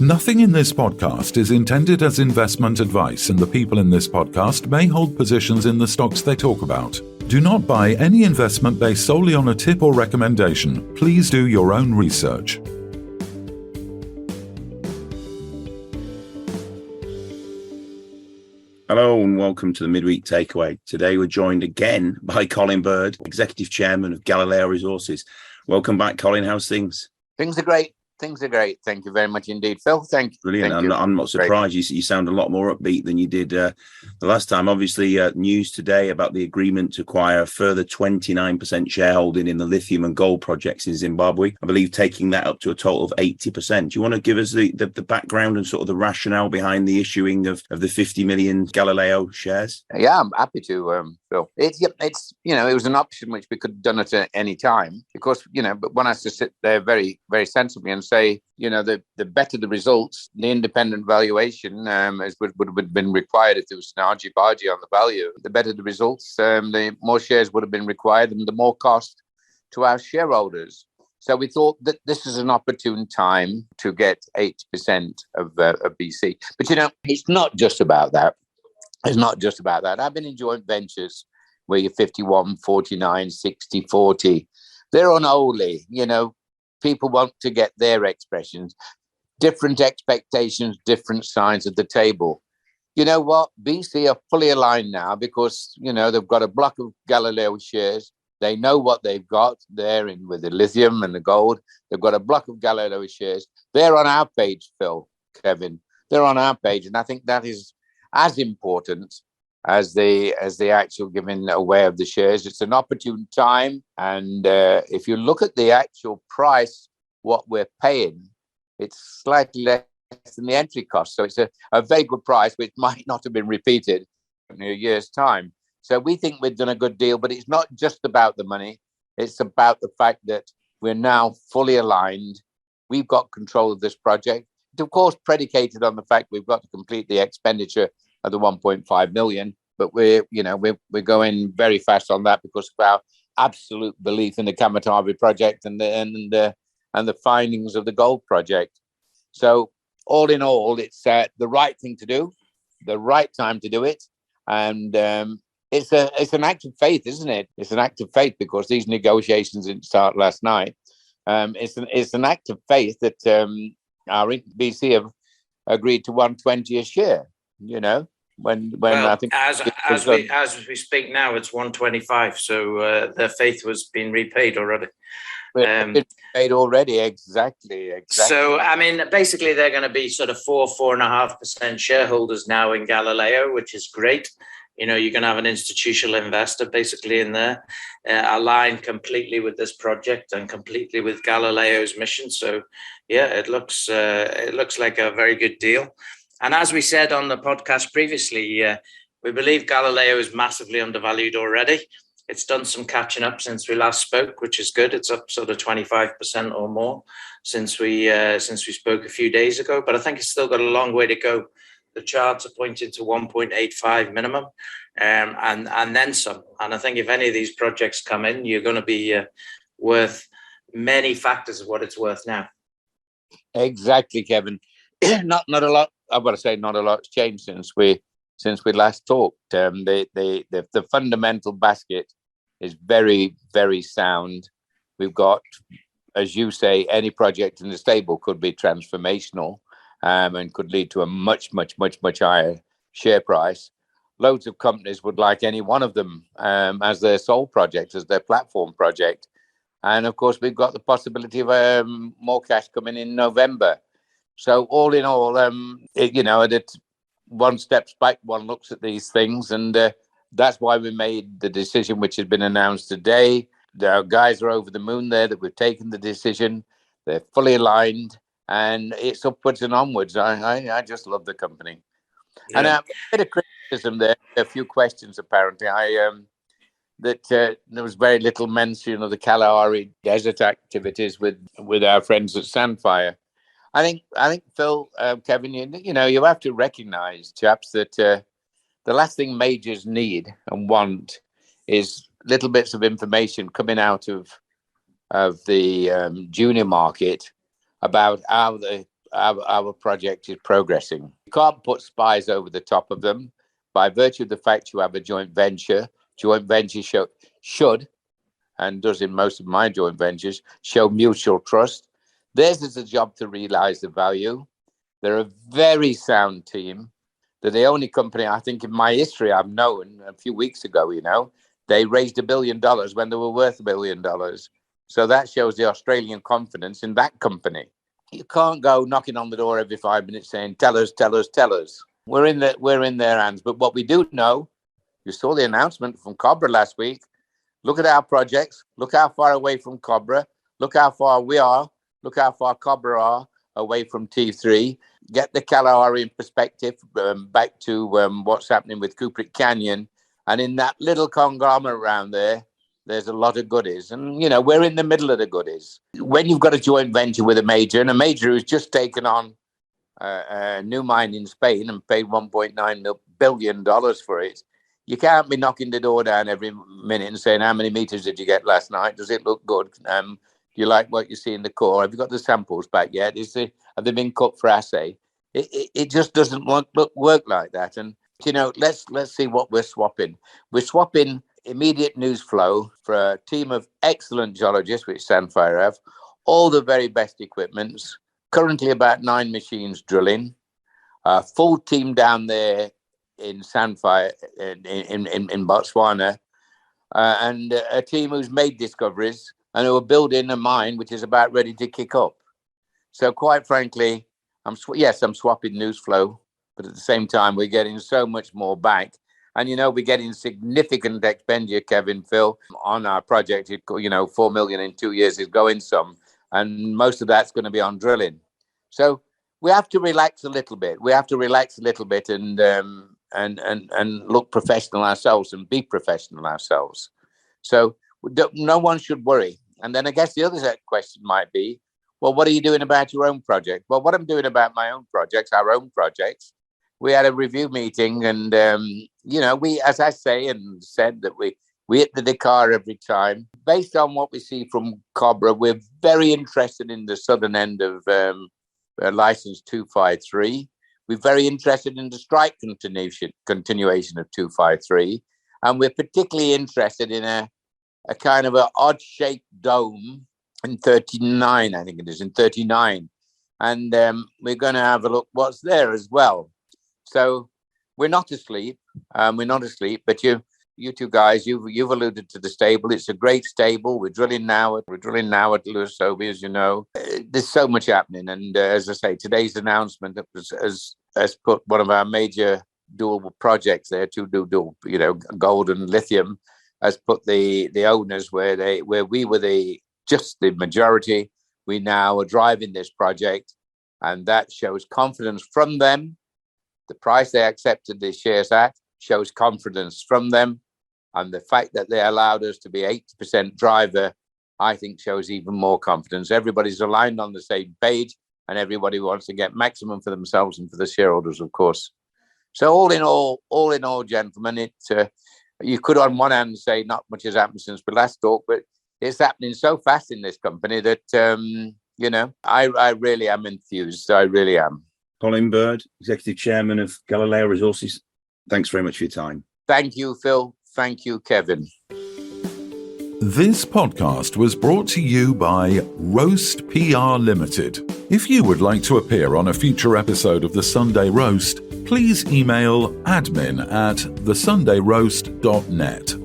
Nothing in this podcast is intended as investment advice, and the people in this podcast may hold positions in the stocks they talk about. Do not buy any investment based solely on a tip or recommendation. Please do your own research. Hello and welcome to the Midweek Takeaway. Today we're joined again by Colin Bird, Executive Chairman of Galileo Resources. Welcome back, Colin. How's things? Things are great. Thank you very much indeed, Phil. Thank you. Brilliant. I'm not surprised. You sound a lot more upbeat than you did the last time. Obviously, news today about the agreement to acquire a further 29% shareholding in the Lithium Gold Projects in Zimbabwe. I believe taking that up to a total of 80%. Do you want to give us the background and sort of the rationale behind the issuing of the 50 million Galileo shares? Yeah, I'm happy to, Phil. It was an option which we could have done at any time because, but one has to sit there very, very sensibly and say, the better the results, the independent valuation would have been required if there was an argy-bargy on the value. The better the results, the more shares would have been required and the more cost to our shareholders. So we thought that this is an opportune time to get 80% of BC. But, it's not just about that. It's not just about that. I've been in joint ventures where you're 51, 49, 60, 40. They're unholy, People want to get their expressions, different expectations, different sides of the table. You know what? BC are fully aligned now because, they've got a block of Galileo shares. They know what they've got there in with the lithium and the gold. They've got a block of Galileo shares. They're on our page, Phil, Kevin. They're on our page. And I think that is as important as the actual giving away of the shares. It's an opportune time. And if you look at the actual price, what we're paying, it's slightly less than the entry cost. So it's a very good price, which might not have been repeated in a year's time. So we think we've done a good deal, but it's not just about the money. It's about the fact that we're now fully aligned. We've got control of this project. It's of course predicated on the fact we've got to complete the expenditure of the 1.5 million, but we're going very fast on that because of our absolute belief in the commentator project and the findings of the gold project. So all in all, it's the right thing to do, the right time to do it, and it's an act of faith, isn't it? It's an act of faith because these negotiations didn't start last night. It's an act of faith that our BC have agreed to 120 a share. I think as we speak now, it's 125. So their faith was being repaid already. Been paid already, exactly. So basically, they're going to be sort of 4.5% shareholders now in Galileo, which is great. You're going to have an institutional investor basically in there, aligned completely with this project and completely with Galileo's mission. So, yeah, it looks like a very good deal. And as we said on the podcast previously, we believe Galileo is massively undervalued already. It's done some catching up since we last spoke, which is good. It's up sort of 25% or more since we spoke a few days ago. But I think it's still got a long way to go. The charts are pointing to 1.85 minimum, and then some. And I think if any of these projects come in, you're going to be worth many factors of what it's worth now. Exactly, Kevin. Not a lot. I've got to say, not a lot's changed since we last talked. The fundamental basket is very, very sound. We've got, as you say, any project in the stable could be transformational and could lead to a much, much, much, much higher share price. Loads of companies would like any one of them as their sole project, as their platform project. And of course, we've got the possibility of more cash coming in November. So all in all, that one steps back, one looks at these things, and that's why we made the decision which has been announced today. Our guys are over the moon there that we've taken the decision. They're fully aligned, and it's upwards and onwards. I just love the company. Yeah. And a bit of criticism there, a few questions apparently. There was very little mention of the Kalahari desert activities with our friends at Sandfire. I think Phil, Kevin, you have to recognise, chaps, that the last thing majors need and want is little bits of information coming out of the junior market about how our project is progressing. You can't put spies over the top of them. By virtue of the fact you have a joint venture should, and does in most of my joint ventures, show mutual trust. Theirs is a job to realize the value. They're a very sound team. They're the only company, I think, in my history I've known. A few weeks ago, they raised $1 billion when they were worth $1 billion. So that shows the Australian confidence in that company. You can't go knocking on the door every 5 minutes saying, tell us. We're in their hands. But what we do know, you saw the announcement from Cobra last week. Look at our projects. Look how far away from Cobra. Look how far we are. Look how far Cobra are away from T3. Get the Kalahari in perspective, back to what's happening with Kuprick Canyon. And in that little conglomerate around there, there's a lot of goodies. And, we're in the middle of the goodies. When you've got a joint venture with a major, and a major who's just taken on a new mine in Spain and paid $1.9 billion for it, you can't be knocking the door down every minute and saying, how many meters did you get last night? Does it look good? Do you like what you see in the core? Have you got the samples back yet? Have they been cut for assay? It just doesn't work like that. And, let's see what we're swapping. We're swapping immediate news flow for a team of excellent geologists, which Sandfire have, all the very best equipments, currently about 9 machines drilling, a full team down there in Sandfire in Botswana, and a team who's made discoveries and who are building a mine which is about ready to kick up. So quite frankly, I'm swapping news flow, but at the same time, we're getting so much more back. And, we're getting significant expenditure, Phil, on our project. 4 million in 2 years is going some. And most of that's going to be on drilling. So we have to relax a little bit. And look professional ourselves and be professional ourselves. So no one should worry. And then I guess the other question might be, well, what are you doing about your own project? Well, what I'm doing about my own projects, our own projects, we had a review meeting and, we, as I say and said, that we hit the Dakar every time. Based on what we see from Cobra, we're very interested in the southern end of license 253. We're very interested in the strike continuation of 253. And we're particularly interested in a kind of an odd-shaped dome in 39, I think it is, in 39. And we're going to have a look what's there as well. So we're not asleep. But you two guys, you've alluded to the stable. It's a great stable. We're drilling now at Lewis Sobey, as you know. There's so much happening. And as I say, today's announcement has put one of our major dual projects there, dual, gold and lithium, has put the owners where we were just the majority. We now are driving this project, and that shows confidence from them. The price they accepted the shares at shows confidence from them. And the fact that they allowed us to be 80% driver, I think shows even more confidence. Everybody's aligned on the same page, and everybody wants to get maximum for themselves and for the shareholders, of course. So all in all, gentlemen, you could on one hand say not much has happened since we last talked, but it's happening so fast in this company that, I really am enthused. I really am. Colin Bird, Executive Chairman of Galileo Resources, thanks very much for your time. Thank you, Phil. Thank you, Kevin. This podcast was brought to you by Roast PR Limited. If you would like to appear on a future episode of The Sunday Roast, please email admin@thesundayroast.net.